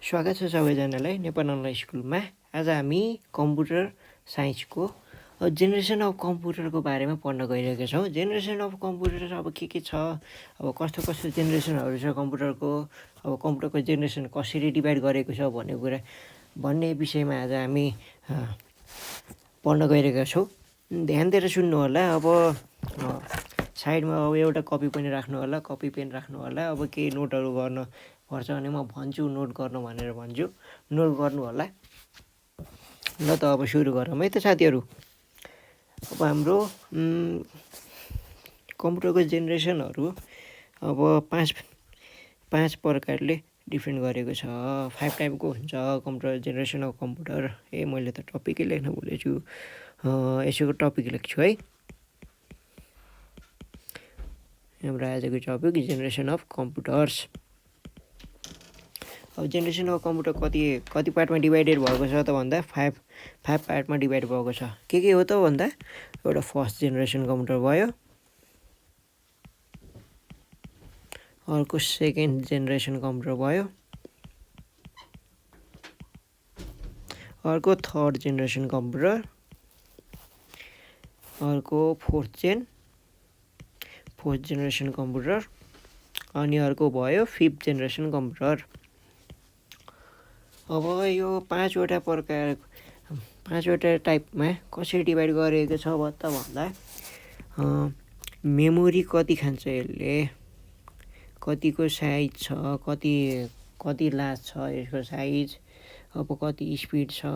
स्वागत छ सबैजनालाई नेपाल अनलाइन स्कुलमा। आज हामी कम्प्युटर साइन्सको जेनेरेसन अफ कम्प्युटरको बारेमा पढ्न गइरहेका छौँ। जेनेरेसन अफ कम्प्युटर अब के छ, अब कस्तो कस्तो जेनेरेसनहरू छ कम्प्युटरको, अब कम्प्युटरको जेनेरेसन कसरी डिभाइड गरेको छ भन्ने विषयमा आज हामी पढ्न गइरहेका छौँ। ध्यान दिएर सुन्नु होला। अब साइडमा अब एउटा कपी पनि राख्नु होला, कपी पेन राख्नु होला। अब केही नोटहरू गर्न पर्छ भने म भन्छु नोट गर्नु भनेर भन्छु, नोट गर्नु होला। ल त अब सुरु गरौँ है त साथीहरू। अब हाम्रो कम्प्युटरको जेनेरेसनहरू अब पाँच प्रकारले डिफ्रेन्ट गरेको छ। 5 टाइपको हुन्छ कम्प्युटर जेनेरेसन अफ कम्प्युटर। मैले त टपिकै लेख्न भुलेछु, यसोको टपिक लेख्छु है। हाम्रो आजको टपिक जेनेरेसन अफ कम्प्युटर्स। अब जेनेरेसन अफ कम्प्युटर कति पार्टमा डिभाइडेड भएको छ त भन्दा 5 पार्टमा डिभाइड भएको छ। के हो त भन्दा एउटा फर्स्ट जेनेरेसन कम्प्युटर भयो, अर्को सेकेन्ड जेनेरेसन कम्प्युटर भयो, अर्को थर्ड जेनेरेसन कम्प्युटर, अर्को फोर्थ जेनेरेसन कम्प्युटर, अनि अर्को भयो 5th जेनेरेसन कम्प्युटर। अब यो पाँचवटा टाइपमा कसरी डिभाइड गरेको छ त भन्दा मेमोरी कति खान्छ, यसले कतिको साइज छ, कति लार्ज छ यसको साइज, अब कति स्पिड छ,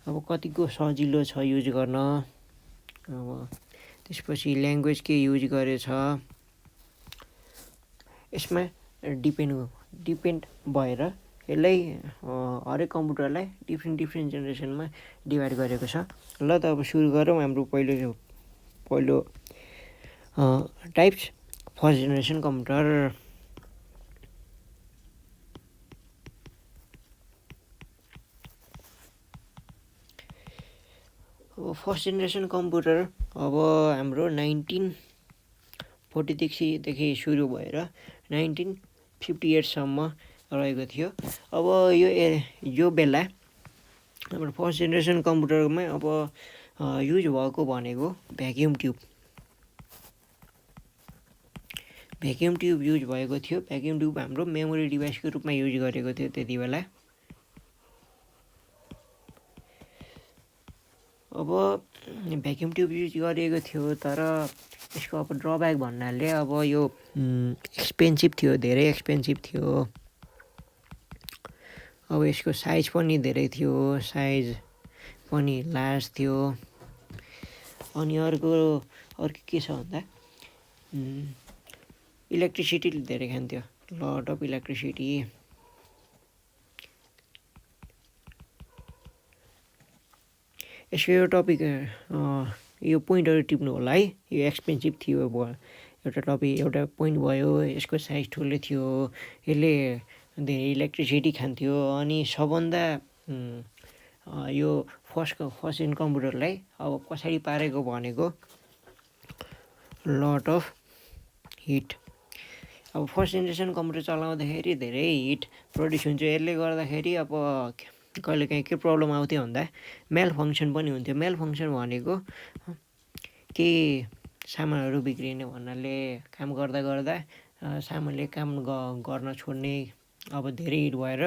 अब कतिको सजिलो छ युज गर्न, अब त्यसपछि ल्याङ्ग्वेज के युज गरेछ, यसमा डिपेन्ड भएर यसलाई हरेक कम्प्युटरलाई डिफ्रेन्ट जेनेरेसनमा डिभाइड गरेको छ। ल त अब सुरु गरौँ। हाम्रो पहिलो टाइप्स फर्स्ट जेनेरेसन कम्प्युटर। अब फर्स्ट जेनेरेसन कम्प्युटर अब हाम्रो 1946देखि सुरु भएर 1958सम्म रहेको थियो। अब यो बेला हाम्रो फर्स्ट जेनेरेसन कम्प्युटरमा अब युज भएको भनेको भ्याक्युम ट्युब युज भएको थियो। भ्याक्युम ट्युब हाम्रो मेमोरी डिभाइसको रूपमा युज गरेको थियो त्यति बेला। अब भ्याक्युम ट्युब युज गरिएको थियो, तर यसको अब ड्रब्याक भन्नाले अब यो एक्सपेन्सिभ थियो, धेरै एक्सपेन्सिभ थियो। अब यसको साइज पनि धेरै थियो, साइज पनि लार्ज थियो। अनि अर्को के छ भन्दा इलेक्ट्रिसिटी धेरै खान्थ्यो, लट अफ इलेक्ट्रिसिटी। यसको यो टपिक यो पोइन्टहरू टिप्नु होला है। यो एक्सपेन्सिभ थियो एउटा पोइन्ट भयो। यसको साइज ठुलो थियो, यसले धेरै इलेक्ट्रिसिटी खान्थ्यो। अनि सबभन्दा यो फर्स्ट इन कम्प्युटरलाई अब पछाडि पारेको भनेको लट अफ हिट। अब फर्स्ट जेनेरेसन कम्प्युटर चलाउँदाखेरि धेरै हिट प्रड्युस हुन्छ। यसले गर्दाखेरि अब कहिलेकाहीँ के प्रब्लम आउँथ्यो भन्दा मेल फङ्सन पनि हुन्थ्यो। मेल फङ्सन भनेको केही सामानहरू बिग्रिने भन्नाले काम गर्दा सामानले काम गर्न छोड्ने, अब धेरै हिट भएर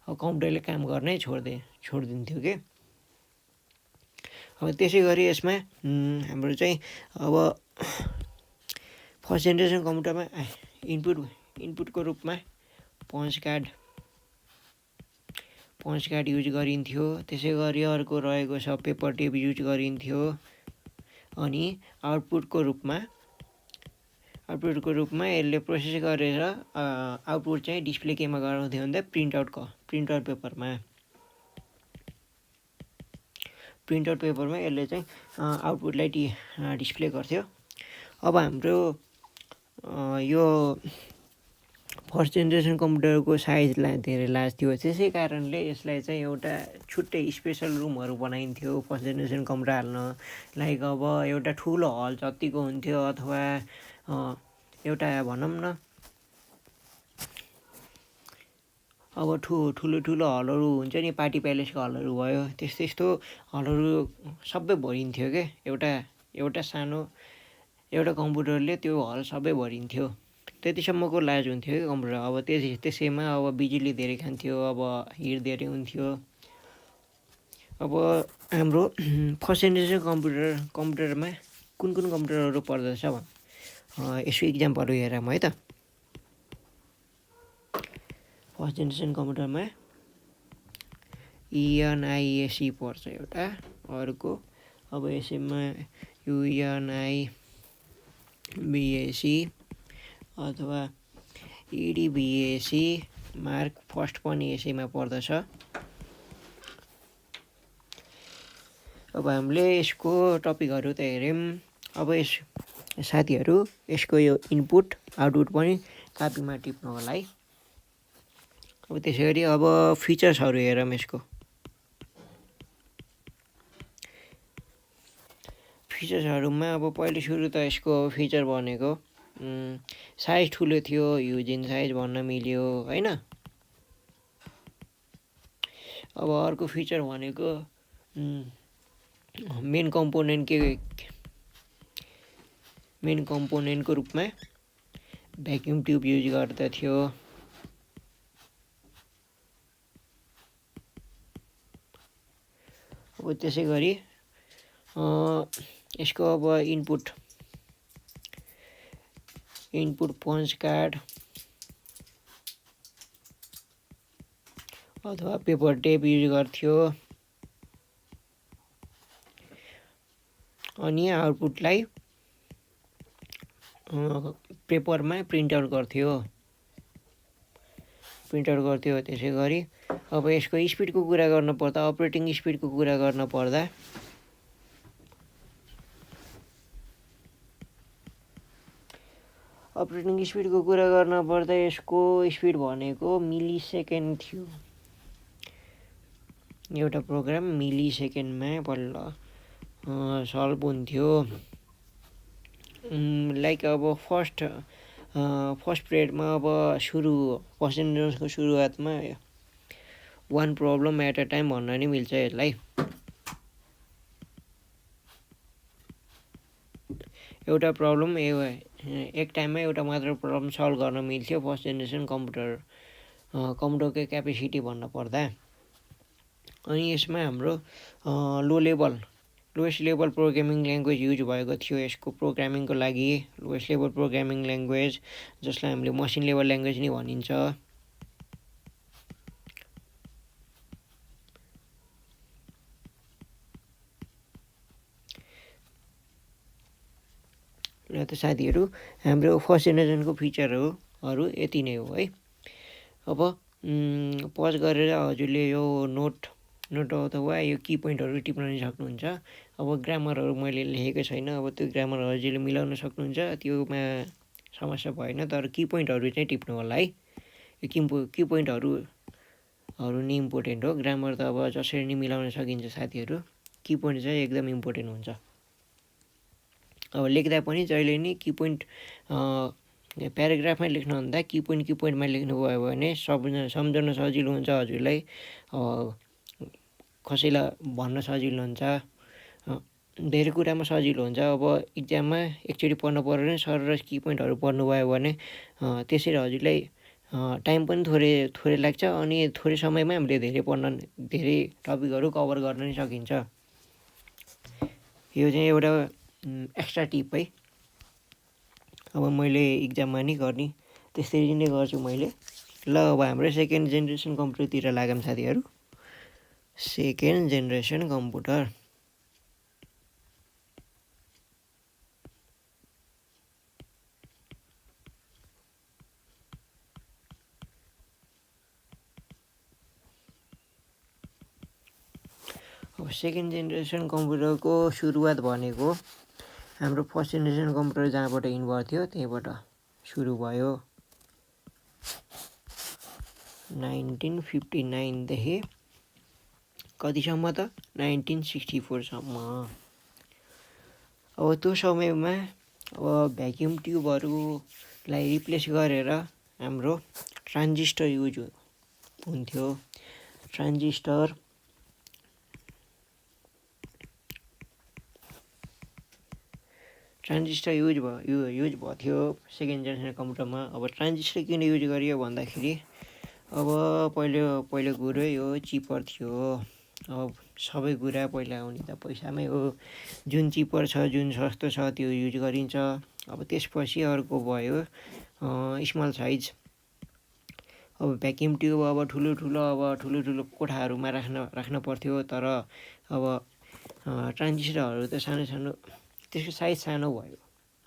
कम्प्युटरले काम गर्नै छोडिदिन्थ्यो के। अब त्यसै गरी यसमा हाम्रो चाहिँ अब फर्स्ट जेनेरेसन कम्प्युटरमा इनपुटको रूपमा पन्च कार्ड युज गरिन्थ्यो। त्यसै गरी अर्को रहेको छ पेपर टेप युज गरिन्थ्यो। अनि आउटपुटको रूपमा यसले प्रोसेस गरेर आउटपुट चाहिँ डिस्प्ले केमा गराउँथ्यो भन्दा प्रिन्टआउट पेपरमा यसले चाहिँ आउटपुटलाई डिस्प्ले गर्थ्यो। अब हाम्रो यो फर्स्ट जेनेरेसन कम्प्युटरको साइज धेरै लार्ज थियो, त्यसै कारणले यसलाई चाहिँ एउटा छुट्टै स्पेसल रुमहरू बनाइन्थ्यो फर्स्ट जेनेरेसन कम्प्युटर हाल्न। लाइक अब एउटा ठुलो हल जतिको हुन्थ्यो, अथवा एउटा भनौँ न अब ठुलो ठुलो हलहरू हुन्छ नि, पार्टी प्यालेसको हलहरू भयो, त्यस्तो हलहरू सबै भरिन्थ्यो क्या। एउटा सानो एउटा कम्प्युटरले त्यो हल सबै भरिन्थ्यो। त्यतिसम्मको लाज हुन्थ्यो कि कम्प्युटर। अब त्यसैमा अब बिजुली धेरै खान्थ्यो, अब हिट धेरै हुन्थ्यो। अब हाम्रो फर्स्ट जेनेरेसन कम्प्युटरमा कुन कम्प्युटरहरू पर्दछ यसो इक्जाम्पलहरू हेरौँ है त। फर्स्ट जेनेरेसन कम्प्युटरमा ENIAC पर्छ एउटा, अर्को अब यसैमा UNIBAC अथवा EDBAC मार्क फर्स्ट पनि यसैमा पर्दछ। अब हामीले यसको टपिकहरू त हेऱ्यौँ। अब साथीहरू यसको यो इनपुट आउटपुट पनि कापीमा टिप्नु होला है। अब त्यसै गरी अब फिचर्सहरू हेरौँ यसको। फिचर्सहरूमा अब पहिले सुरु त यसको फिचर भनेको साइज ठुलो थियो, ह्युज इन साइज भन्न मिल्यो होइन। अब अर्को फिचर भनेको मेन कम्पोनेन्टको रूपमा भ्याक्युम ट्युब युज गर्दथ्यो। अब त्यसै गरी यसको अब इनपुट पन्च कार्ड अथवा पेपर टेप युज गर्थ्यो। अनि आउटपुटलाई पेपरमा प्रिन्ट आउट गर्थ्यो। त्यसै गरी अब यसको स्पिडको कुरा गर्नुपर्दा, अपरेटिङ स्पिडको कुरा गर्नुपर्दा यसको स्पिड भनेको मिली सेकेन्ड थियो। एउटा प्रोग्राम मिली सेकेन्डमा बल्ल सल्भ हुन्थ्यो। लाइक अब फर्स्ट पिरियडमा अब फर्स्ट जेनेरेसनको सुरुवातमा 1 प्रब्लम एट अ टाइम भन्न नि मिल्छ यसलाई। एउटा प्रब्लम एक टाइममा एउटा मात्र प्रब्लम सल्भ गर्न मिल्थ्यो फर्स्ट जेनेरेसन कम्प्युटरकै क्यापेसिटी भन्न पर्दा। अनि यसमा हाम्रो lowest level programming language use भएको थियो यसको प्रोग्रामिङको लागि। लोएस्ट लेभल प्रोग्रामिङ ल्याङ्ग्वेज जसलाई हामीले मसिन लेभल ल्याङ्ग्वेज नै भनिन्छ। र त साथीहरू हाम्रो फर्स्ट जेनेरेसनको फिचरहरू यति नै हो है। अब पज गरेर हजुरले यो नोट अथवा यो की पोइन्टहरू टिप्न नि सक्नुहुन्छ। अब ग्रामरहरू मैले लेखेको छैन, अब त्यो ग्रामर हजुरले मिलाउन सक्नुहुन्छ, त्योमा समस्या भएन। तर की पोइन्टहरू चाहिँ टिप्नु होला है। यो की पोइन्टहरू नै इम्पोर्टेन्ट हो। ग्रामर त अब जसरी नै मिलाउन सकिन्छ साथीहरू, की पोइन्ट चाहिँ एकदम इम्पोर्टेन्ट हुन्छ। अब लेख्दा पनि जहिले नि की पोइन्ट प्याराग्राफमा लेख्नुभन्दा की पोइन्टमा लेख्नुभयो भने सम्झन सजिलो हुन्छ हजुरलाई, कसैलाई भन्न सजिलो हुन्छ, धेरै कुरामा सजिलो हुन्छ। अब इक्जाममा एकचोटि पढ्नु पऱ्यो भने सर की पोइन्टहरू पढ्नुभयो भने त्यसरी हजुरलाई टाइम पनि थोरै लाग्छ। अनि थोरै समयमा हामीले धेरै टपिकहरू कभर गर्न नि सकिन्छ। यो चाहिँ एउटा एक्स्ट्रा टिप है। अब मैले इक्जाममा नि गर्ने त्यसरी नै गर्छु मैले। ल अब हाम्रो सेकेन्ड जेनेरेसन कम्प्युटरतिर लागौँ साथीहरू। सेकेन्ड जेनेरेसन कम्प्युटर अब सेकेन्ड जेनेरेसन कम्प्युटरको सुरुवात भनेको हाम्रो फर्स्ट जेनेरेसन कम्प्युटर जहाँबाट इन्भर्ट थियो त्यहीँबाट सुरु भयो। 1959 देखि कतिसम्म त 1964 सम्म। अब त्यो समयमा अब भ्याक्युम ट्युबहरूलाई रिप्लेस गरेर हाम्रो ट्रान्जिस्टर युज हुन्थ्यो। ट्रान्जिस्टर युज भएको थियो सेकेन्ड जेनेरेसन कम्प्युटरमा। अब ट्रान्जिस्टर किन युज गरियो भन्दाखेरि अब पहिलो कुरो यो चिपर थियो। अब सबै कुरा पहिला आउने त पैसामै हो। जुन चिपर छ जुन सस्तो छ त्यो युज गरिन्छ। अब त्यसपछि अर्को भयो स्मल साइज। अब भ्याक्युम ट्युब अब ठुलो कोठाहरूमा राख्न पर्थ्यो। तर अब ट्रान्जिस्टरहरू त सानो त्यसको साइज सानो भयो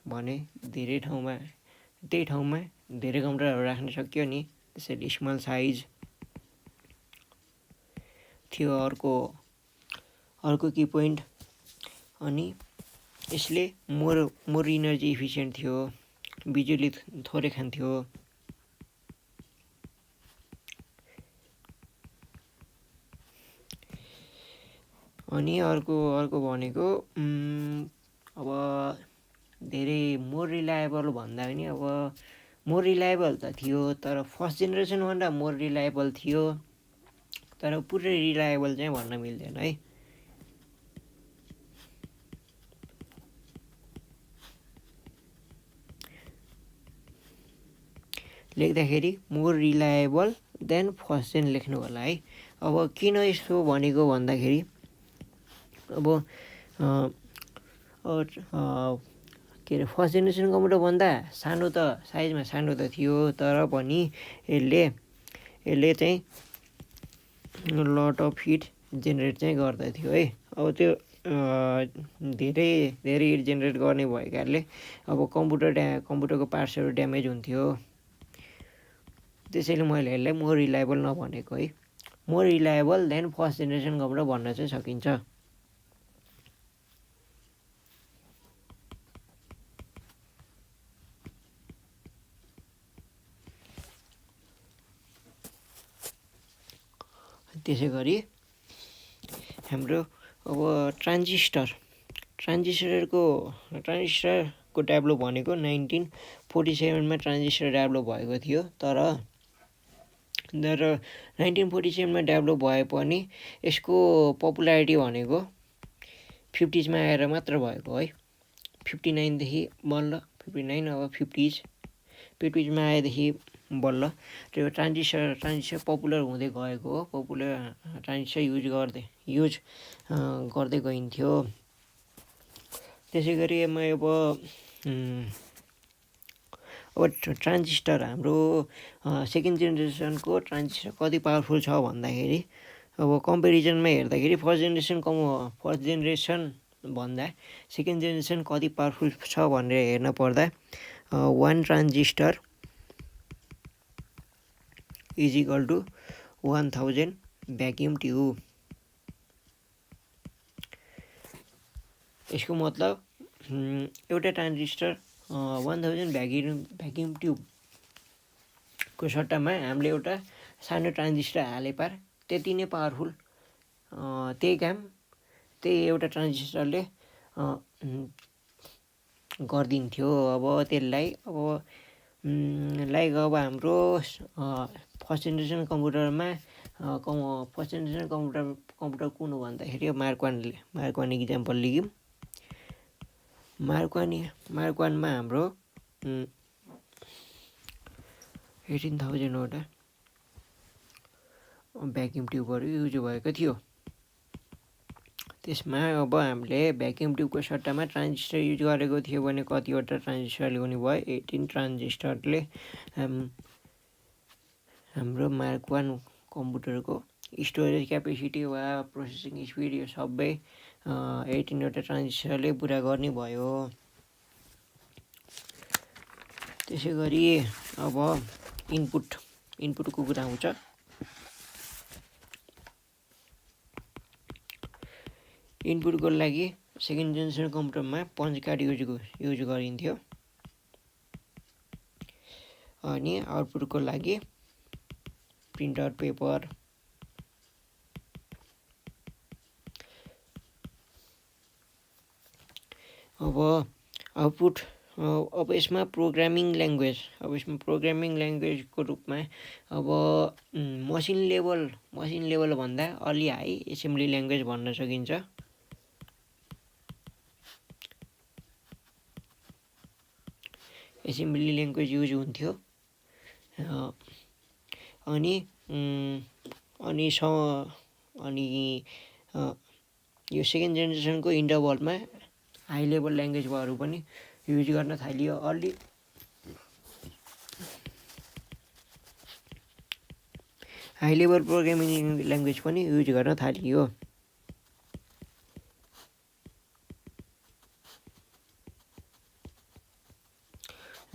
भने त्यही ठाउँमा धेरै कम्प्युटरहरू राख्न सक्यो नि। त्यसैले स्मल साइज थियो अर्को की पोइन्ट। अनि यसले मोर इनर्जी इफिसियन्ट थियो, बिजुली थोरै खान्थ्यो। अनि अर्को भनेको अब धेरै मोर रिलायबल भन्दा पनि अब मोर रिलायबल त थियो तर फर्स्ट जेनेरेसनभन्दा मोर रिलायबल थियो तर पुरै रिलायबल चाहिँ भन्न मिल्दैन है। लेख्दाखेरि मोर रिलायबल देन फर्स्ट जेन लेख्नु होला है। अब किन यस्तो भनेको भन्दाखेरि अब के अरे फर्स्ट जेनेरेसन कम्प्युटरभन्दा साइजमा सानो त थियो तर पनि यसले चाहिँ लट अफ हिट जेनेरेट चाहिँ गर्दथ्यो है। अब त्यो धेरै हिट जेनेरेट गर्ने भएकाले अब कम्प्युटरको पार्ट्सहरू ड्यामेज हुन्थ्यो। त्यसैले मैले यसलाई मोर रिलायबल नभनेको है। More reliable then first generation computer भन्न चाहिँ सकिन्छ। त्यसै गरी हाम्रो अब ट्रान्जिस्टरको डेभलप भनेको 1947मा ट्रान्जिस्टर डेभलप भएको थियो। तर 1947मा डेभलप भए पनि यसको पपुलारिटी भनेको 50sमा आएर मात्र भएको है। 59देखि बल्ल 59 अब 50sमा आएदेखि बल्ल त्यो ट्रान्जिस्टर पपुलर हुँदै गएको हो। पपुलर ट्रान्जिस्टर युज गर्दै गइन्थ्यो। त्यसै गरी अब ट्रान्जिस्टर हाम्रो सेकेन्ड जेनेरेसनको ट्रान्जिस्टर कति पावरफुल छ भन्दाखेरि अब कम्पेरिजनमा हेर्दाखेरि फर्स्ट जेनेरेसन भन्दा सेकेन्ड जेनेरेसन कति पावरफुल छ भनेर हेर्न पर्दा 1 transistor is equal to 1000 vacuum tube. यसको मतलब एउटा ट्रान्जिस्टर 1000 भ्याक्युम ट्युबको सट्टामा हामीले एउटा सानो ट्रान्जिस्टर हाले पार त्यति नै पावरफुल त्यही काम त्यही एउटा ट्रान्जिस्टरले गरिदिन्थ्यो। अब त्यसलाई अब हाम्रो फर्स्ट जेनेरेसन कम्प्युटरमा फर्स्ट जेनेरेसन कम्प्युटर कुन हो भन्दाखेरि मार्क 1 इक्जाम्पल लियौँ। मार्क 1मा हाम्रो 18,000वटा भ्याक्युम ट्युबहरू युज भएको थियो। त्यसमा अब हामीले भ्याक्युम ट्युबको सट्टामा ट्रान्जिस्टर युज गरेको थियो भने कतिवटा ट्रान्जिस्टर ल्याउने भयो 18 ट्रान्जिस्टरले हाम्रो मार्क 1 कम्प्युटरको स्टोरेज क्यापेसिटी वा प्रोसेसिङ स्पिड यो सबै 18वटा ट्रान्जिस्टरले पुरा गर्ने भयो। त्यसै गरी अब इनपुटको कुरा आउँछ। इनपुटको लागि सेकेन्ड जेनेरेसन कम्प्युटरमा पञ्च कार्ड युज गरिन्थ्यो। अनि आउटपुटको लागि प्रिन्टर पेपर अब आउटपुट अब यसमा प्रोग्रामिङ ल्याङ्ग्वेजको रूपमा अब मसिन लेभल भन्दा अलि हाई एसेम्ब्ली ल्याङ्ग्वेज भन्न सकिन्छ। एसेम्ब्ली ल्याङ्ग्वेज युज हुन्थ्यो। अनि यो सेकेन्ड जेनेरेसनको इन्टरभलमा हाई लेभल ल्याङ्ग्वेजहरू पनि युज गर्न थालियो। हाई लेभल प्रोग्रामिङ ल्याङ्ग्वेज पनि युज गर्न थालियो।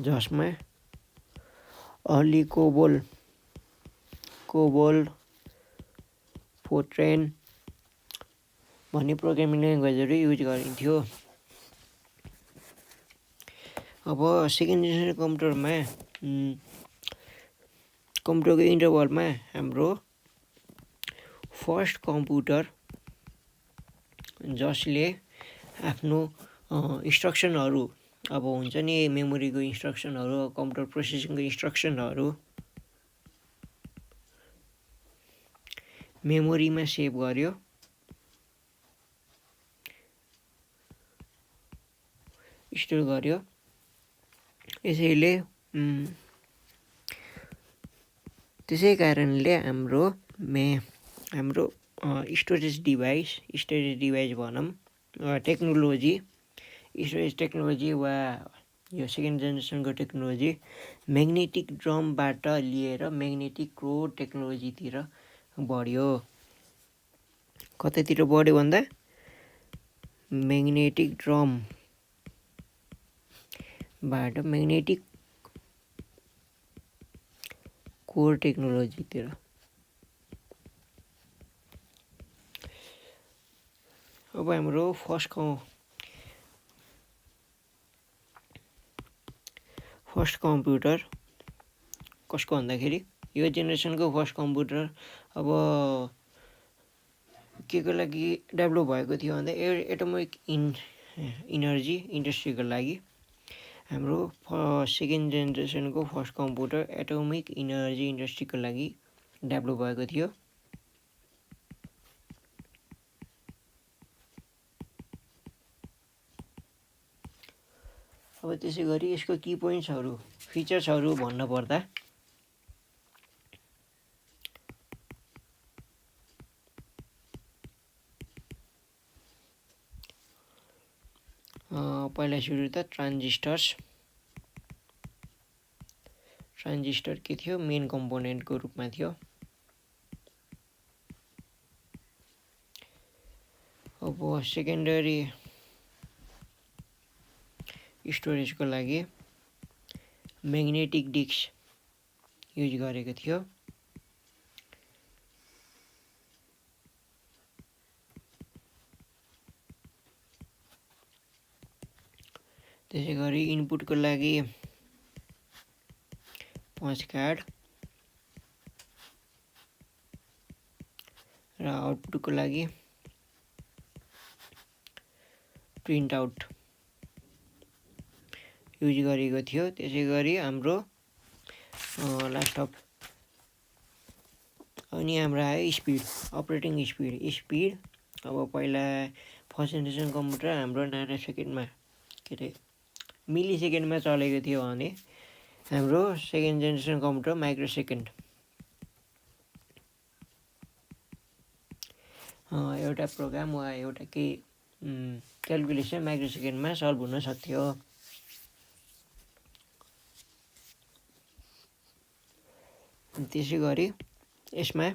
जसमा अर्ली कोबोल, फोर्ट्रेन भन्ने प्रोग्रामिङ ल्याङ्ग्वेजहरू युज गरिन्थ्यो। अब सेकेन्ड जेनेरेसन कम्प्युटरको इन्टरभलमा हाम्रो फर्स्ट कम्प्युटर जसले आफ्नो इन्स्ट्रक्सनहरू अब हुन्छ नि मेमोरीको इन्स्ट्रक्सनहरू, कम्प्युटर प्रोसेसिङको इन्स्ट्रक्सनहरू मेमोरीमा सेभ गर्यो। स्टोर गर्यो। त्यसै कारणले हाम्रो स्टोरेज डिभाइस भनौँ स्टोरेज टेक्नोलोजी वा यो सेकेन्ड जेनेरेसनको टेक्नोलोजी म्याग्नेटिक ड्रमबाट लिएर म्याग्नेटिक कोड टेक्नोलोजीतिर बढ्यो। कतैतिर बढ्यो भन्दा म्याग्नेटिक ड्रमबाट म्याग्नेटिक कोर टेक्नोलोजीतिर। अब हाम्रो फर्स्ट कम्प्युटर कसको भन्दाखेरि यो जेनेरेसनको फर्स्ट कम्प्युटर अब के को लागि डेभलप भएको थियो भन्दा एटोमिक इनर्जी इन्डस्ट्रीको लागि हाम्रो सेकेन्ड जेनेरेसनको फर्स्ट कम्प्युटर एटोमिक इनर्जी इन्डस्ट्रीको लागि डेभलप भएको थियो। अब त्यसै गरी यसको की पोइन्ट्सहरू फिचर्सहरू भन्नुपर्दा पहिला सुरु त ट्रान्जिस्टर के थियो मेन कम्पोनेन्टको रूपमा थियो। अब सेकेन्डरी स्टोरेजको लागि म्याग्नेटिक डिस्क युज गरेको थियो। त्यसै गरी इनपुटको लागि पंच कार्ड र आउटपुटको लागि प्रिन्ट आउट युज गरेको थियो। त्यसै गरी हाम्रो अनि हाम्रो आयो स्पिड अपरेटिङ स्पिड। अब पहिला फर्स्ट जेनेरेसन कम्प्युटर हाम्रो नानो सेकेन्डमा मिली सेकेन्डमा चलेको थियो भने हाम्रो second generation computer micro second एउटा प्रोग्राम वा एउटा केही क्यालकुलेसन माइक्रो सेकेन्डमा सल्भ हुन सक्थ्यो। त्यसै गरी यसमा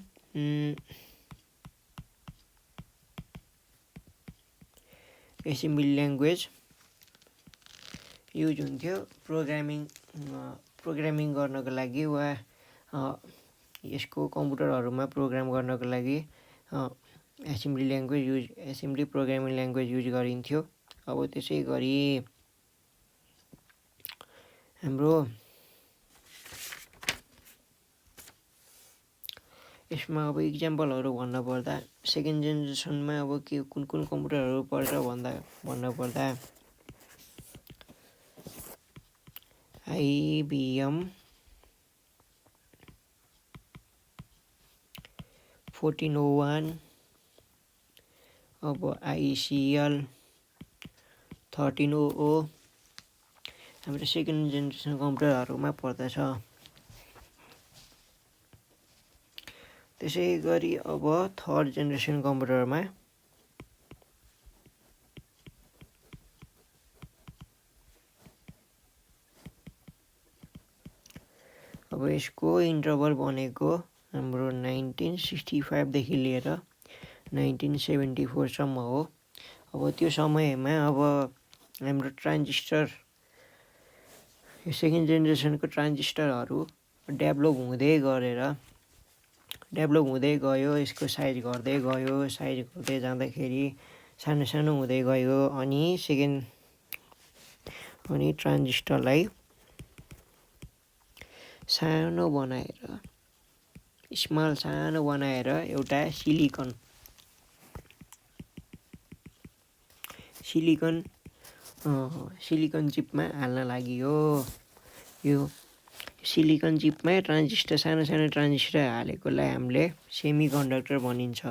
एसेम्बली ल्याङ्ग्वेज युज हुन्थ्यो प्रोग्रामिङ गर्नको लागि वा यसको कम्प्युटरहरूमा प्रोग्राम गर्नको लागि एसेम्बली प्रोग्रामिङ ल्याङ्ग्वेज युज गरिन्थ्यो। अब त्यसै गरी हाम्रो यसमा अब इक्जाम्पलहरू भन्नुपर्दा सेकेन्ड जेनेरेसनमा अब के कुन कम्प्युटरहरू पर्छ भन्नुपर्दा IBM 1401, अब ICL 1300 हाम्रो सेकेन्ड जेनेरेसन कम्प्युटरहरूमा पर्दछ। त्यसै गरी अब थर्ड जेनेरेसन कम्प्युटरमा अब यसको इन्टरभल भनेको हाम्रो 1965 देखि लिएर 1974 सम्म हो। अब त्यो समयमा अब हाम्रो ट्रान्जिस्टर यो सेकेन्ड जेनेरेसनको ट्रान्जिस्टरहरू डेभलप हुँदै गयो, यसको साइज घट्दै गयो, साइज घट्दै जाँदाखेरि सानो सानो हुँदै गयो। अनि ट्रान्जिस्टरलाई सानो बनाएर एउटा सिलिकन चिपमा हाल्न लागि हो। यो सिलिकन चिपमा सानो सानो ट्रान्जिस्टर हालेकोलाई हामीले सेमिकन्डक्टर भनिन्छ।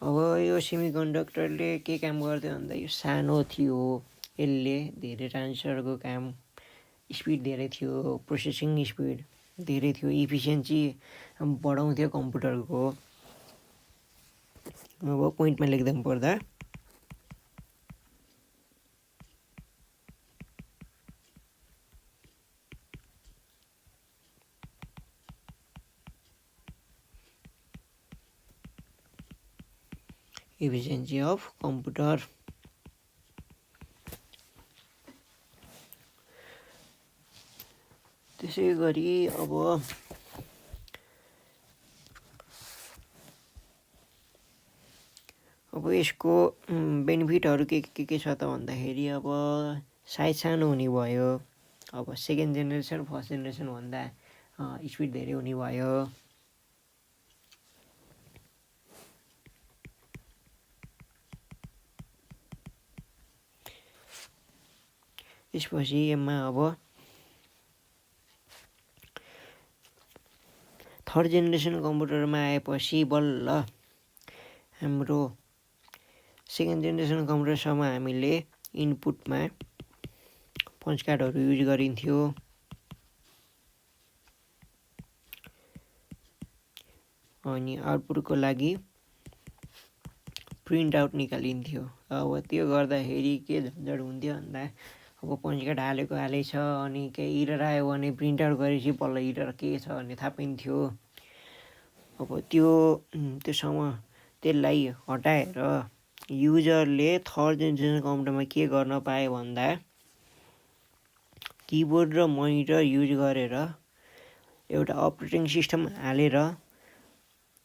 अब यो सेमिकन्डक्टरले के काम गर्थ्यो भन्दा यो सानो थियो, यसले धेरै ट्रान्जिस्टरको काम स्पिड धेरै थियो, प्रोसेसिङ स्पिड धेरै थियो, इफिसियन्सी बढाउँथ्यो कम्प्युटरको। अब पोइन्टमा लेख्दा पर्दा efficiency of computer। त्यसै गरी अब यसको बेनिफिटहरू के छ त भन्दाखेरि अब साइज सानो हुने भयो। अब सेकेन्ड जेनेरेसन फर्स्ट जेनेरेसन भन्दा स्पिड धेरै हुने भयो। त्यसपछि यसमा अब थर्ड जेनेरेसन कम्प्युटरमा आएपछि बल्ल हाम्रो सेकेन्ड जेनेरेसन कम्प्युटरसम्म हामीले इनपुटमा पञ्च कार्डहरू युज गरिन्थ्यो। अनि आउटपुटको लागि प्रिन्ट आउट निकालिन्थ्यो। अब त्यो गर्दाखेरि के झन्झट हुन्थ्यो भन्दा अब पञ्च कार्ड हालै छ, अनि केही इरर आयो भने प्रिन्ट आउट गरेपछि बल्ल इरर के छ भन्ने थाहा पाइन्थ्यो। अब त्यसलाई हटाएर युजरले थर्ड जेनेरेसन कम्प्युटरमा के गर्न पाए भन्दा किबोर्ड र मोनिटर युज गरेर एउटा अपरेटिङ सिस्टम हालेर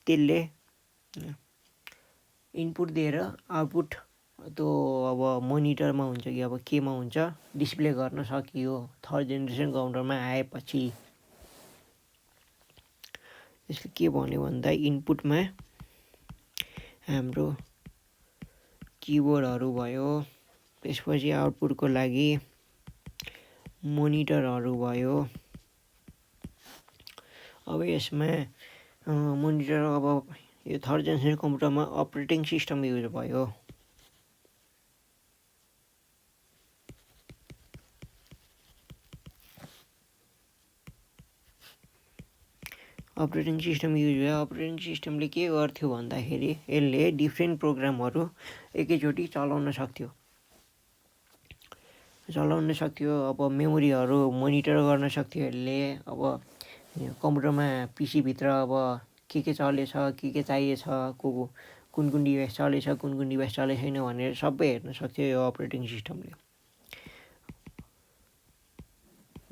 त्यसले इनपुट दिएर आउटपुट त्यो अब मोनिटरमा हुन्छ कि अब केमा हुन्छ डिस्प्ले गर्न सकियो थर्ड जेनेरेसन कम्प्युटरमा आएपछि। यसले के भन्यो भन्दा इनपुटमा हाम्रो किबोर्डहरू भयो, त्यसपछि आउटपुटको लागि मोनिटरहरू भयो। अब यसमा मोनिटर अब यो थर्ड जेनेरेसन कम्प्युटरमा अपरेटिङ सिस्टम युज भयो। अपरेटिङ सिस्टमले के गर्थ्यो भन्दाखेरि यसले डिफ्रेन्ट प्रोग्रामहरू एकैचोटि चलाउन सक्थ्यो। अब मेमोरीहरू मोनिटर गर्न सक्थ्यो यसले। अब कम्प्युटरमा पिसीभित्र अब के चलेछ, के चाहिएछ, कुन डिभाइस चलेछ, कुन डिभाइस चलेको छैन भनेर सबै हेर्न सक्थ्यो यो अपरेटिङ सिस्टमले।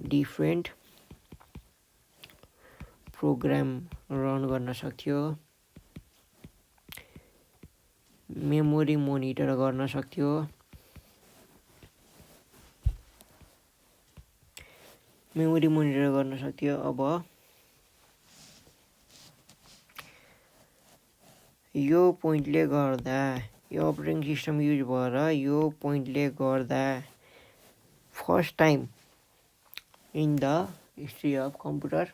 डिफ्रेन्ट प्रोग्राम रन गर्न सक्थ्यो, मेमोरी मोनिटर गर्न सक्थ्यो। अब यो पोइन्टले गर्दा यो अपरेटिङ सिस्टम युज भएर यो पोइन्टले गर्दा first time in the history of computer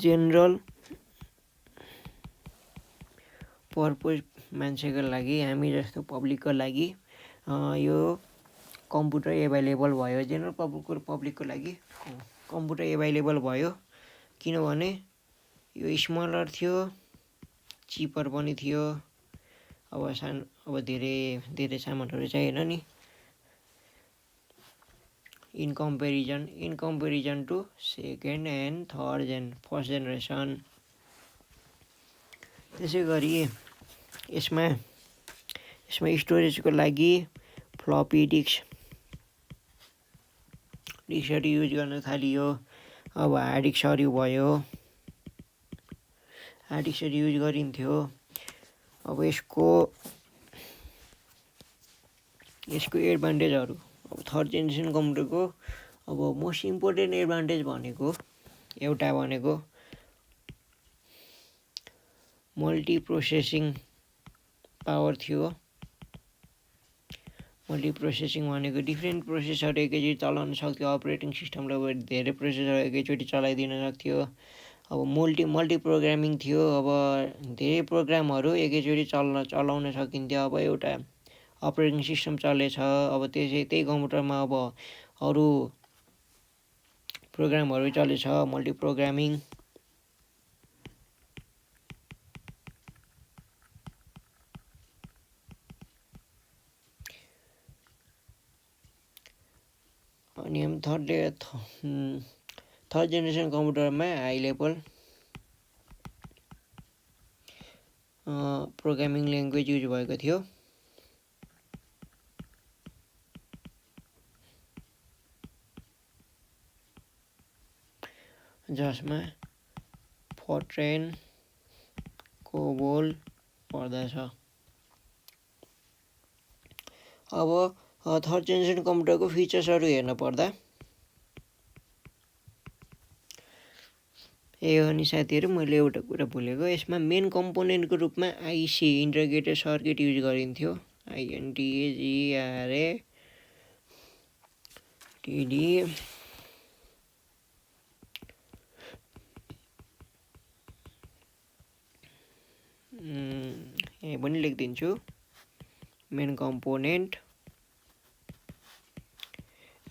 general purpose मान्छेको लागि हामी जस्तो पब्लिकको लागि यो कम्प्युटर एभाइलेबल भयो। जेनरल पब्लिकको लागि कम्प्युटर एभाइलेबल भयो किनभने यो स्मलर थियो, चिपर पनि थियो। अब धेरै सामानहरू चाहिएन नि in comparison to second and first generation. त्यसै गरी यसमा स्टोरेजको लागि फ्लपी डिस्कहरू युज गर्न थालियो। अब हार्ड डिस्कहरू भयो, हार्ड डिस्कहरू युज गरिन्थ्यो। अब यसको एडभान्टेजहरू अब थर्ड जेनेरेसन कम्प्युटरको अब मोस्ट इम्पोर्टेन्ट एडभान्टेज भनेको मल्टी प्रोसेसिङ पावर थियो। मल्टी प्रोसेसिङ भनेको डिफ्रेन्ट प्रोसेसहरू एकैचोटि चलाउन सक्थ्यो। अपरेटिङ सिस्टमलाई धेरै प्रोसेसर एकैचोटि चलाइदिन सक्थ्यो। अब मल्टी प्रोग्रामिङ थियो। अब धेरै प्रोग्रामहरू एकैचोटि चलाउन सकिन्थ्यो। अब एउटा अपरेटिङ सिस्टम चलेछ, अब त्यही कम्प्युटरमा अब अरू प्रोग्रामहरू चलेछ, मल्टी प्रोग्रामिङ। अनि थर्ड जेनेरेसन कम्प्युटरमा high level programming language use भएको थियो। जसमा फोर्ट्रेन, कोबोल पर्दछ। अब थर्ड जेनेरेसन कम्प्युटरको फिचर्सहरू हेर्न पर्दा अनि साथीहरू मैले एउटा कुरा भुलेको, यसमा मेन कम्पोनेन्टको रूपमा आइसी इन्टिग्रेटेड सर्किट युज गरिन्थ्यो। INTGRATD यहाँ पनि लेखिदिन्छु। मेन कम्पोनेन्ट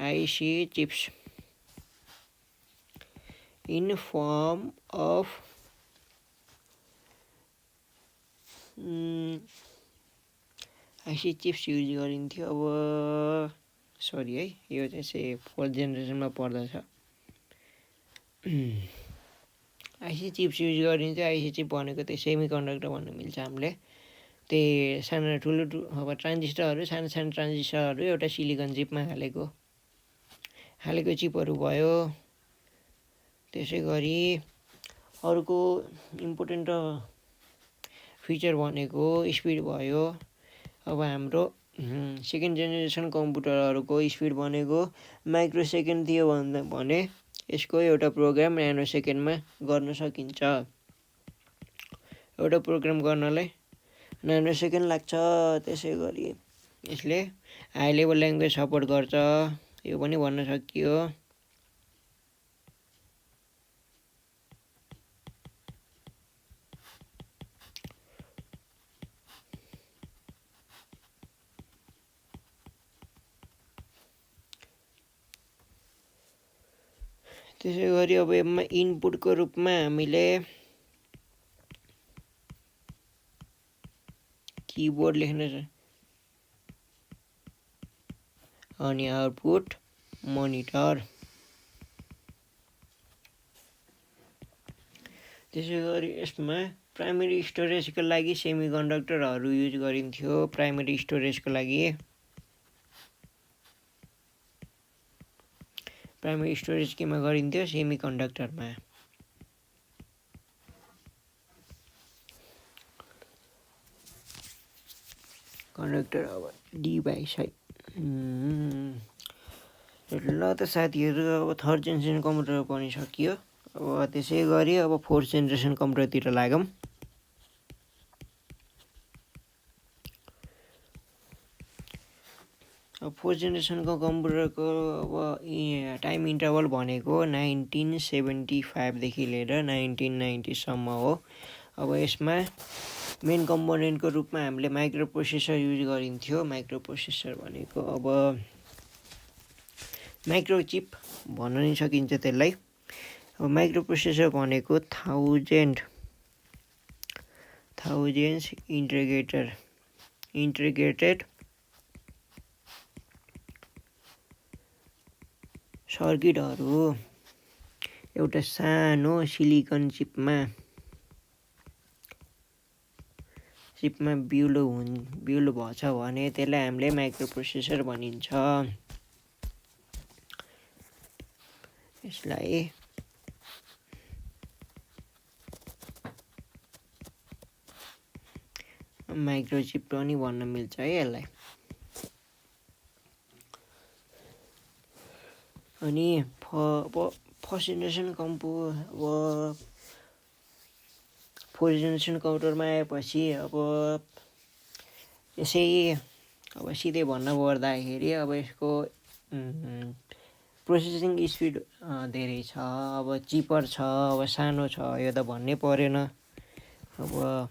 आइसी चिप्स इन फर्म अफ आइसी चिप्स युज गरिन्थ्यो। अब सरी है, यो चाहिँ फोर्थ जेनेरेसनमा पर्दछ। आइसी चिप्स युज गरिन्थ्यो। आइसी चिप भनेको त्यही सेमी कन्डक्टर भन्नु मिल्छ हामीले। त्यही सानो ठुलो अब ट्रान्जिस्टरहरू, सानो ट्रान्जिस्टरहरू एउटा सिलिकन चिपमा हालेको चिपहरू भयो। त्यसै गरी अर्को इम्पोर्टेन्ट फिचर भनेको स्पिड भयो। अब हाम्रो सेकेन्ड जेनेरेसन कम्प्युटरहरूको स्पिड भनेको माइक्रो सेकेन्ड थियो भने यसको एउटा प्रोग्राम न्यानो सेकेन्डमा गर्न सकिन्छ। एउटा प्रोग्राम गर्नलाई न्यानो सेकेन्ड लाग्छ। त्यसै गरी यसले हाई लेभल ल्याङ्ग्वेज सपोर्ट गर्छ, यो पनि भन्न सकियो। त्यसै गरी अब यसमा इनपुटको रूपमा हामीले किबोर्ड लेख्न अनि आउटपुट मोनिटर। त्यसै गरी यसमा प्राइमेरी स्टोरेजको लागि सेमी कन्डक्टरहरू युज गरिन्थ्यो। प्राइमेरी स्टोरेजको लागि प्राइमेरी स्टोरेज केमा गरिन्थ्यो? सेमी कन्डक्टरमा। कन्डक्टर अब डिभाइस है। ल त साथीहरू, अब थर्ड जेनेरेसन कम्प्युटर पनि सकियो। अब त्यसै गरी अब फोर्थ जेनेरेसन कम्प्युटरतिर लागौँ। अब फोर्थ जेनेरेसनको कम्प्युटरको अब टाइम इन्टरभल भनेको 1975देखि लिएर 1990सम्म हो। अब यसमा मेन कम्पोनेन्टको रूपमा हामीले माइक्रो प्रोसेसर युज गरिन्थ्यो। माइक्रो प्रोसेसर भनेको अब माइक्रोचिप भन्न नि सकिन्छ त्यसलाई। अब माइक्रो प्रोसेसर भनेको थाउजेन्ड्स इन्टिग्रेटेड सर्किटहरू एउटा सानो सिलिकन चिपमा बिउलो भएछ भने त्यसलाई हामीले माइक्रो प्रोसेसर भनिन्छ। यसलाई माइक्रोचिप पनि भन्न मिल्छ है यसलाई। अनि फर्स्ट जेनेरेसन फोर्थ जेनेरेसन कम्प्युटरमा आएपछि अब यसै अब सिधै भन्न पर्दाखेरि अब यसको प्रोसेसिङ स्पिड धेरै छ। अब चिपर छ, अब सानो छ, यो त भन्नै परेन। अब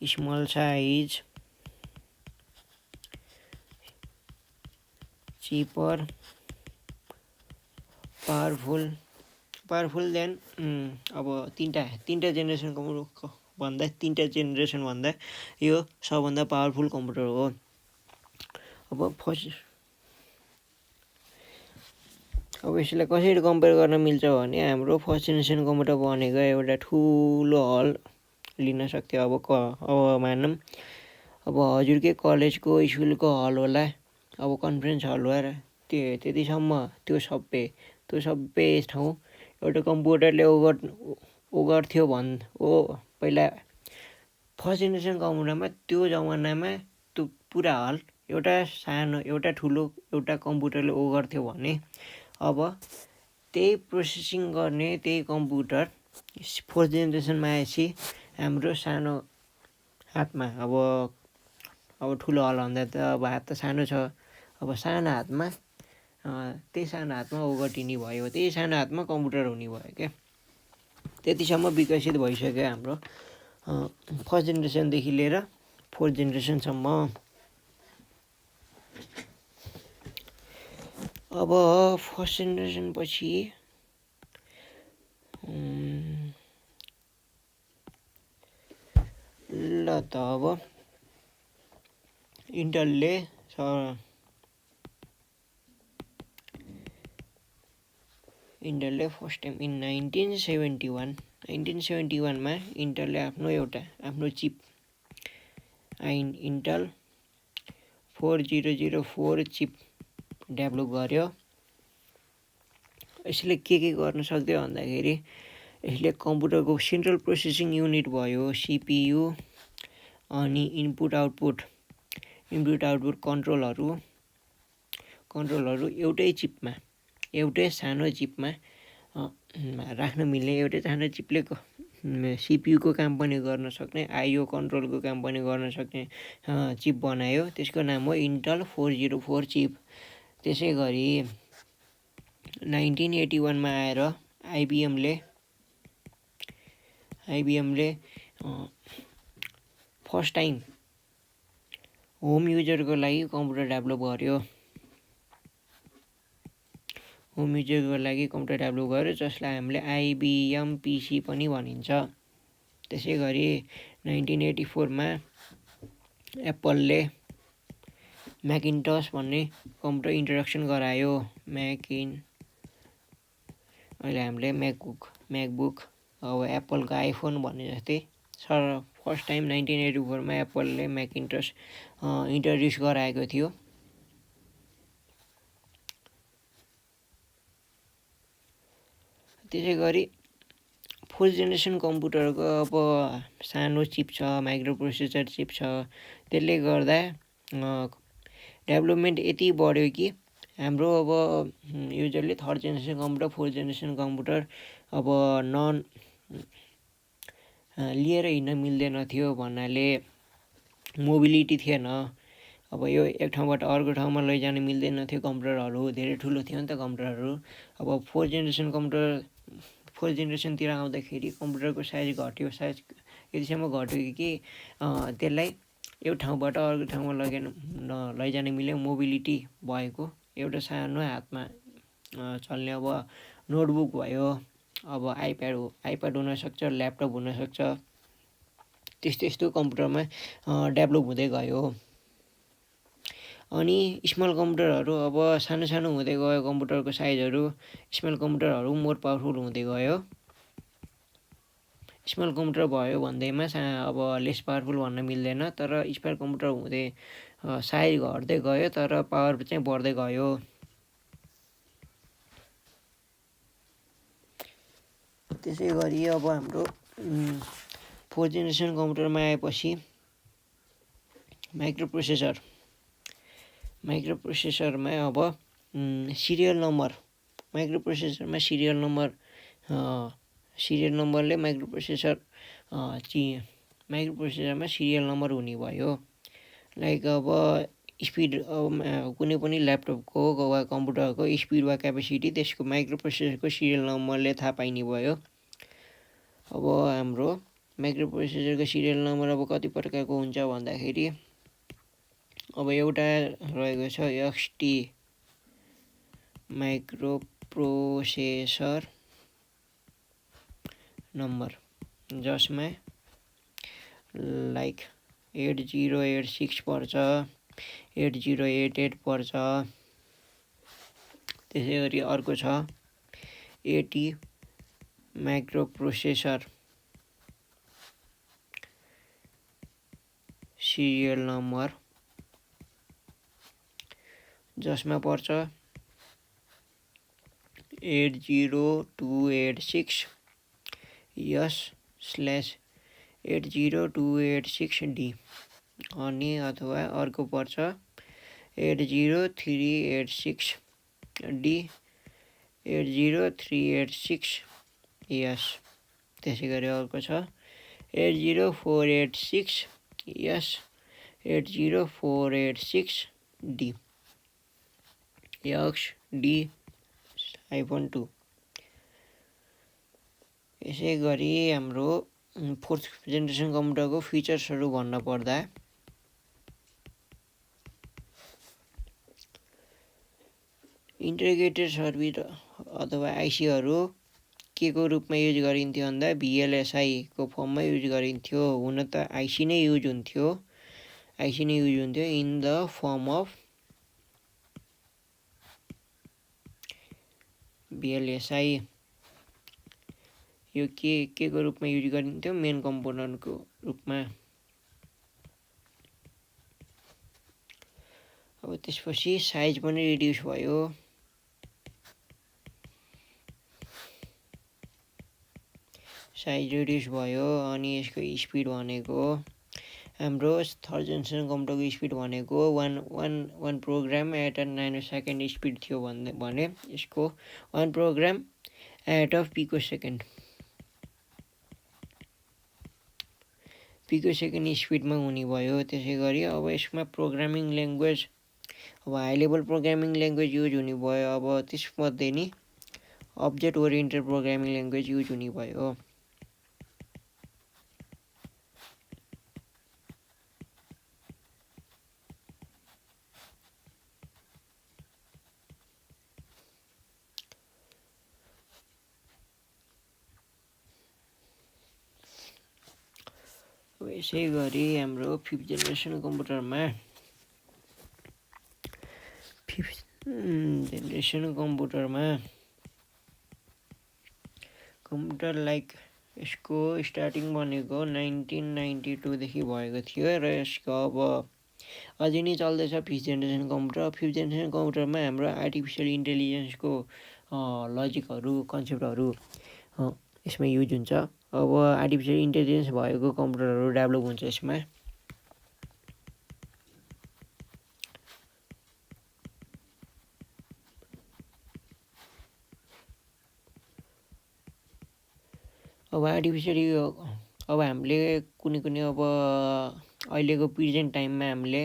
small size, cheaper, powerful than अब तीनटा जेनेरेसन भन्दा यो सबभन्दा पावरफुल कम्प्युटर हो। अब यसलाई कसरी कम्पेयर गर्न मिल्छ भने हाम्रो फर्स्ट जेनेरेसन कम्प्युटर भनेको एउटा ठुलो हल लिन सक्थ्यो। अब मानौँ अब हजुरकै कलेजको स्कुलको हल होला, अब कन्फरेन्स हल भएर त्यतिसम्म त्यो सबै ठाउँ एउटा कम्प्युटरले ओगर्थ्यो पहिला फर्स्ट जेनेरेसन कम्प्युटरमा। त्यो जमानामा त्यो पुरा हल एउटा ठुलो कम्प्युटरले ओगर्थ्यो भने अब त्यही प्रोसेसिङ गर्ने त्यही कम्प्युटर फोर्थ जेनेरेसनमा आएपछि हाम्रो सानो हातमा अब ठुलो हल भन्दा त अब हात त सानो छ। अब सानो हातमा ओगटिने भयो, त्यही सानो हातमा कम्प्युटर हुने भयो क्या। त्यतिसम्म विकसित भइसक्यो हाम्रो फर्स्ट जेनेरेसनदेखि लिएर फोर्थ जेनेरेसनसम्म। अब फर्स्ट जेनेरेसन पछि ल त अब इन्टेलले फर्स्ट टाइम इन 1971मा इन्टेलले आफ्नो चिप इन्टेल 4004 चिप डेभलप गर्यो। यसले के गर्न सक्थ्यो भन्दाखेरि यसले कम्प्युटरको सेन्ट्रल प्रोसेसिङ युनिट भयो, सिपियु, अनि इनपुट आउटपुट कन्ट्रोलहरू एउटै सानो चिपमा राख्न मिल्ने, एउटै सानो चिपले सिपियुको काम पनि गर्न सक्ने, आइओ कन्ट्रोलको काम पनि गर्न सक्ने चिप बनायो। त्यसको नाम हो इन्टेल 404 चिप। त्यसै गरी 1981मा आएर आइबिएमले फर्स्ट टाइम होम युजरको लागि कम्प्युटर डेभलप गर्यो। जसलाई हामीले आइबिएम पिसी पनि भनिन्छ। त्यसै गरी 1984मा एप्पलले म्याकिन्टस भन्ने कम्प्युटर इन्ट्रोडक्सन गरायो। अहिले हामीले म्याकबुक अब एप्पलको आइफोन भन्ने जस्तै फर्स्ट टाइम 1984मा एप्पलले म्याकिन्टस इन्ट्रोड्युस गराएको थियो। त्यसै गरी फोर्थ जेनेरेसन कम्प्युटरको अब सानो चिप छ, माइक्रो प्रोसेसर चिप छ। त्यसले गर्दा डेभलपमेन्ट यति बढ्यो कि हाम्रो अब युजरले third generation computer, fourth generation computer अब लिएर हिँड्न मिल्दैन थियो भन्नाले मोबिलिटी थिएन। अब यो एक ठाउँबाट अर्को ठाउँमा लैजान मिल्दैन थियो, कम्प्युटरहरू धेरै ठुलो थियो नि त कम्प्युटरहरू। अब फोर्थ जेनेरेसनतिर आउँदाखेरि कम्प्युटरको साइज घट्यो, साइज यतिसम्म घट्यो कि त्यसलाई एउटा ठाउँबाट अर्को ठाउँमा लैजान मिल्यो, मोबिलिटी भएको एउटा सानो हातमा चल्ने अब नोटबुक भयो, अब आइप्याड हुनसक्छ, ल्यापटप हुनसक्छ, त्यस्तो यस्तो कम्प्युटरमा डेभलप हुँदै गयो। अनि स्मल कम्प्युटरहरू अब सानो सानो हुँदै गयो, कम्प्युटरको साइजहरू स्मल कम्प्युटरहरू मोर पावरफुल हुँदै गयो। स्मल कम्प्युटर भयो भन्दैमा अब लेस पावरफुल भन्न मिल्दैन, तर स्मल कम्प्युटर हुँदै साइज घट्दै गयो तर पावर चाहिँ बढ्दै गयो। त्यसै गरी अब हाम्रो फोर्थ जेनेरेसन कम्प्युटरमा आएपछि माइक्रोप्रोसेसरमा अब सिरियल नम्बरले माइक्रोप्रोसेसरमा सिरियल नम्बर हुने भयो। लाइक अब स्पिड कुनै पनि ल्यापटपको वा कम्प्युटरको स्पिड वा क्यापेसिटी त्यसको माइक्रोप्रोसेसरको सिरियल नम्बरले थाहा पाइने भयो। अब हाम्रो माइक्रोप्रोसेसरको सिरियल नम्बर अब कति प्रकारको हुन्छ भन्दाखेरि अब एउटा रहेको छ XT माइक्रोप्रोसेसर नम्बर, जसमा लाइक 8086 पर्छ, 8088 पर्छ। त्यसै गरी अर्को छ AT माइक्रोप्रोसेसर सिरियल नम्बर, जसमा पर्छ 80286S/80286D, अनि अथवा अर्को पर्छ 80386D, 80386S। त्यसै गरी अर्को छ 80486S/80486D XD-2। यसै गरी हाम्रो फोर्थ जेनेरेसन कम्प्युटरको फिचर्सहरू भन्न पर्दा इन्टिग्रेटेड सर्किट अथवा आइसीहरू के को रूपमा युज गरिन्थ्यो भन्दा VLSI को फर्ममा युज गरिन्थ्यो। हुन त आइसी नै युज हुन्थ्यो in the form of VLSI। यो के को रूपमा युज गरिन्थ्यो, मेन कम्पोनेन्टको रूपमा। अब त्यसपछि साइज पनि रिड्युस भयो। अनि यसको स्पिड भनेको हाम्रो थर्ड जेनेरेसन कम्प्युटरको स्पिड भनेको one program at a nanosecond speed थियो भने यसको one program at a picosecond स्पिडमा हुने भयो। त्यसै गरी अब यसमा प्रोग्रामिङ ल्याङ्ग्वेज अब high level programming language use हुने भयो। अब त्यसमध्ये नि object oriented programming language use हुने भयो। यसै गरी हाम्रो फिफ्थ जेनेरेसन कम्प्युटरमा कम्प्युटर लाइक यसको स्टार्टिङ भनेको 1992 देखि भएको थियो र यसको अब अझै नै चल्दैछ fifth generation computer. Fifth generation कम्प्युटरमा हाम्रो आर्टिफिसियल इन्टेलिजेन्सको लजिकहरू कन्सेप्टहरू यसमा युज हुन्छ। अब आर्टिफिसियल इन्टेलिजेन्स भएको कम्प्युटरहरू डेभलप हुन्छ यसमा। अब हामीले कुनै अब अहिलेको प्रेजेन्ट टाइममा हामीले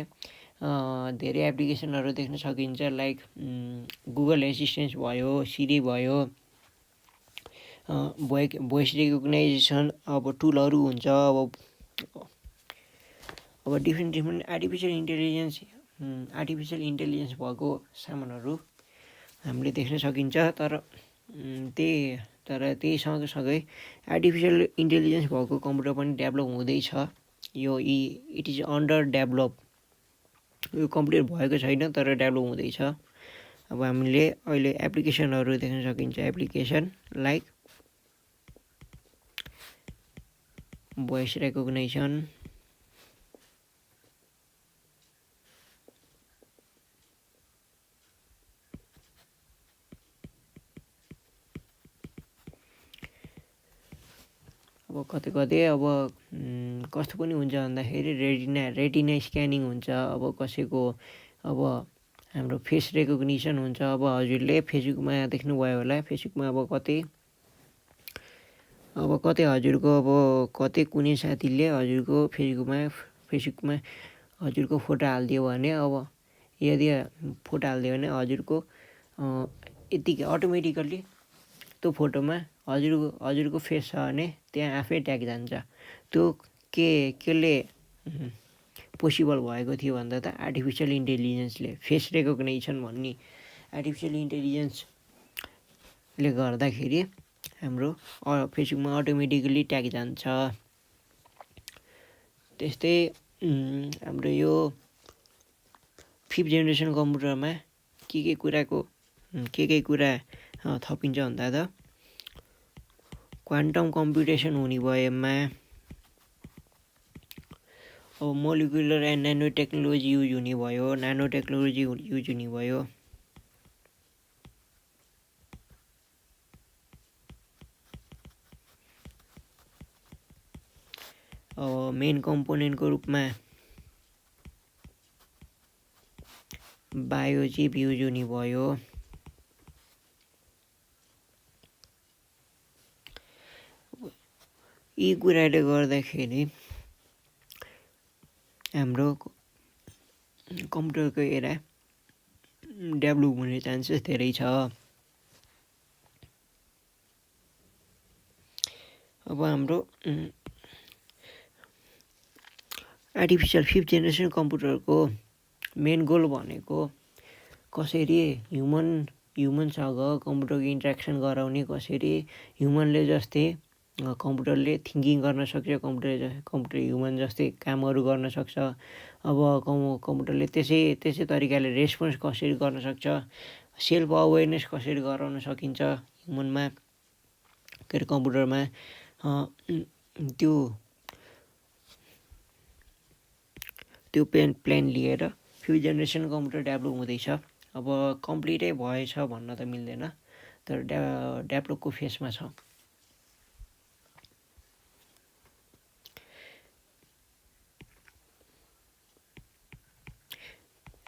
धेरै एप्लिकेसनहरू देख्न सकिन्छ लाइक गुगल एसिस्टेन्ट भयो, सिरी भयो, भोइस रिकग्नाइजेसन अब टुलहरू हुन्छ। अब डिफ्रेन्ट आर्टिफिसियल इन्टेलिजेन्स भएको सामानहरू हामीले देख्न सकिन्छ। तर त्यही सँगसँगै आर्टिफिसियल इन्टेलिजेन्स भएको कम्प्युटर पनि डेभलप हुँदैछ। यो इट इज अन्डर डेभलप, यो कम्प्लिट भएको छैन तर डेभलप हुँदैछ। अब हामीले अहिले एप्लिकेसनहरू देख्न सकिन्छ। एप्लिकेसन लाइक भोइस रेकग्निसन, अब कतै अब कस्तो पनि हुन्छ भन्दाखेरि रेटिना स्क्यानिङ हुन्छ। अब कसैको अब हाम्रो फेस रेकग्निसन हुन्छ। अब हजुरले फेसबुकमा देख्नुभयो होला, फेसबुकमा अब कतै हजुरको कतै कुनै साथीले हजुरको फेसबुकमा हजुरको फोटो हालिदियो भने अब यदि फोटो हालिदियो भने हजुरको यतिकै अटोमेटिकल्ली त्यो फोटोमा हजुरको फेस छ भने त्यहाँ आफै ट्याग जान्छ। त्यो केले पोसिबल भएको थियो भन्दा त आर्टिफिसियल इन्टेलिजेन्सले, फेस रेकग्निसन भन्ने आर्टिफिसियल इन्टेलिजेन्सले गर्दाखेरि हाम्रो फेसबुकमा अटोमेटिकली ट्याग जान्छ। त्यस्तै हाम्रो यो 5th जेनेरेसन कम्प्युटरमा के कुरा थपिन्छ भन्दा त क्वान्टम कम्प्युटेसन हुने भएमा अब मोलिकुलर एन्ड नानो टेक्नोलोजी युज हुने भयो, नानो टेक्नोलोजी युज हुने भयो। अब मेन कम्पोनेन्टको रूपमा बायोचिप युज हुने भयो। यी कुराले गर्दाखेरि हाम्रो कम्प्युटरको एरा डेभलप हुने चान्सेस धेरै छ। अब हाम्रो आर्टिफिसियल 5th जेनेरेसन कम्प्युटरको मेन गोल भनेको कसरी ह्युमनसँग कम्प्युटरको इन्ट्रेक्सन गराउने, कसरी ह्युमनले जस्तै कम्प्युटरले थिङ्किङ गर्न सक्छ, कम्प्युटर ह्युमन जस्तै कामहरू गर्न सक्छ। अब कम्प्युटरले त्यसै तरिकाले रेस्पोन्स कसरी गर्न सक्छ, सेल्फ अवेरनेस कसरी गराउन सकिन्छ ह्युमनमा, के अरे कम्प्युटरमा, त्यो प्लान लिएर 5th जेनेरेसन कम्प्युटर डेभलप हुँदैछ। अब कम्प्लिटै भएछ भन्न त मिल्दैन, तर डेभलपको फेसमा छ।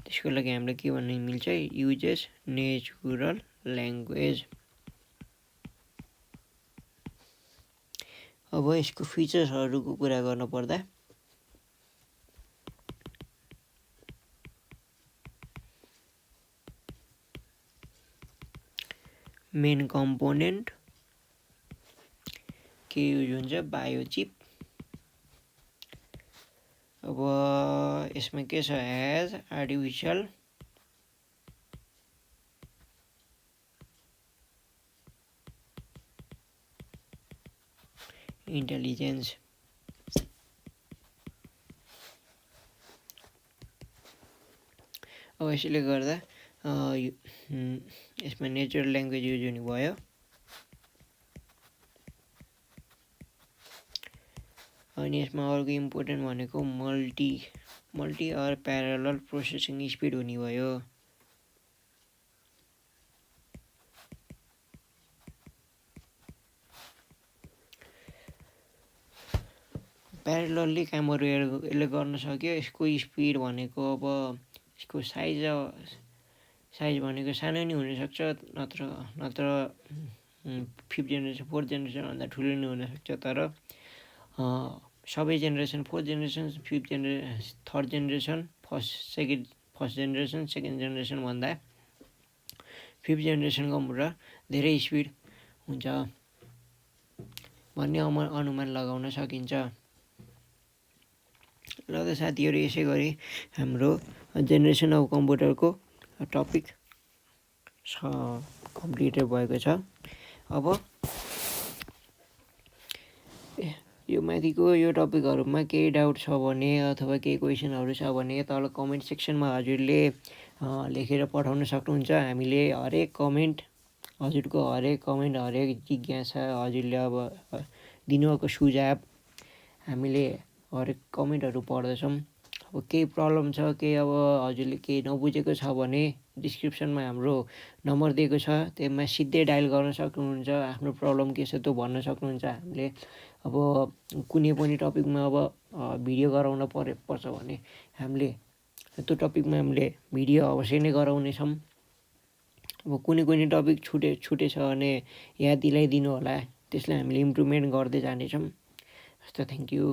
त्यसको लागि हामीले के भन्नु मिल्छ, युजेस नेचुरल ल्याङ्ग्वेज। अब यसको फिचर्सहरूको कुरा गर्नुपर्दा मेन कम्पोनेन्ट के युज हुन्छ, बायोचिप। अब यसमा के छ, एज आर्टिफिसियल इन्टेलिजेन्स। अब यसले गर्दा यसमा नेचुरल ल्याङ्ग्वेज युज हुने भयो। अनि यसमा अर्को इम्पोर्टेन्ट भनेको multi or parallel processing speed हुने भयो। प्यारलली कामहरू यसले गर्न सक्यो। यसको स्पिड भनेको अब यसको साइज भनेको सानो नि हुनसक्छ, नत्र 5th जेनेरेसन 4th जेनेरेसन भन्दा ठुलो नि हुनसक्छ। तर सबै generation 4th generation 5th generation 3rd generation first generation second generation भन्दा 5th जेनेरेसन कम्प्युटर धेरै स्पिड हुन्छ भन्ने अनुमान लगाउन सकिन्छ। र त साथीहरू यसै गरी हाम्रो जेनेरेसन अफ कम्प्युटरको टपिक कम्प्लिटेड भएको छ। अब यो माथिको यो टपिकहरूमा केही डाउट छ भने अथवा केही क्वेसनहरू छ भने तल कमेन्ट सेक्सनमा हजुरले लेखेर पठाउन सक्नुहुन्छ। हामीले हरेक कमेन्ट हजुरको हरेक जिज्ञासा हजुरले अब दिनुभएको सुझाव हामीले हरेक कमेन्टहरू पढ्दछौँ। अब केही प्रब्लम छ केही अब हजुरले केही नबुझेको छ भने डिस्क्रिप्सनमा हाम्रो नम्बर दिएको छ त्यसमा सिधै डायल गर्न सक्नुहुन्छ। आफ्नो प्रब्लम के छ त्यो भन्न सक्नुहुन्छ। हामीले अब कुनै पनि टपिकमा अब भिडियो गराउन पर्छ भने हामीले त्यो टपिकमा हामीले भिडियो अवश्य नै गराउनेछौँ। अब कुनै टपिक छुटेछ भने याद दिलाइदिनु होला, त्यसलाई हामीले इम्प्रुभमेन्ट गर्दै जानेछौँ। हस् त, थ्याङ्क यू।